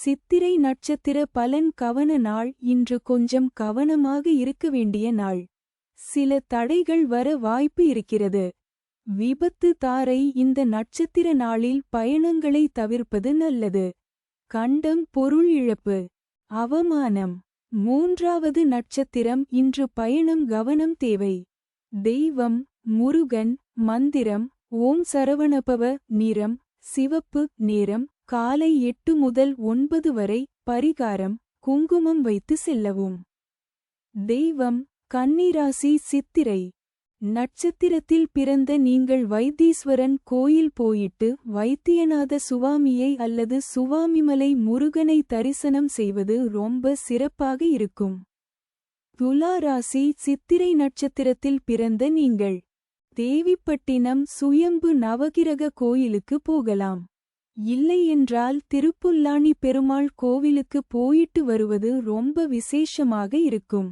சித்திரை நட்சத்திர பலன் கவன நாள். இன்று கொஞ்சம் கவனமாக இருக்க வேண்டிய நாள். சில தடைகள் வர வாய்ப்பு இருக்கிறது. விபத்து தாரை. இந்த நட்சத்திர நாளில் பயணங்களை தவிர்ப்பது நல்லது. கண்டம் பொருள் இழப்பு. அவமானம். மூன்றாவது நட்சத்திரம். இன்று பயணம் கவனம் தேவை. தெய்வம் முருகன். மந்திரம் ஓம் சரவணபவ. நிறம் சிவப்பு. நேரம் காலை 8 முதல் 9 வரை. பரிகாரம் குங்குமம் வைத்து செல்லவும். தெய்வம் கன்னிராசி. சித்திரை நட்சத்திரத்தில் பிறந்த நீங்கள் வைத்தீஸ்வரன் கோயில் போயிட்டு வைத்தியநாத சுவாமியை அல்லது சுவாமிமலை முருகனை தரிசனம் செய்வது ரொம்ப சிறப்பாக இருக்கும். துலா ராசி. சித்திரை நட்சத்திரத்தில் பிறந்த நீங்கள் தேவிப்பட்டினம் சுயம்பு நவகிரக கோயிலுக்கு போகலாம். இல்லையென்றால் திருப்புல்லானி பெருமாள் கோவிலுக்கு போயிட்டு வருவது ரொம்ப விசேஷமாக இருக்கும்.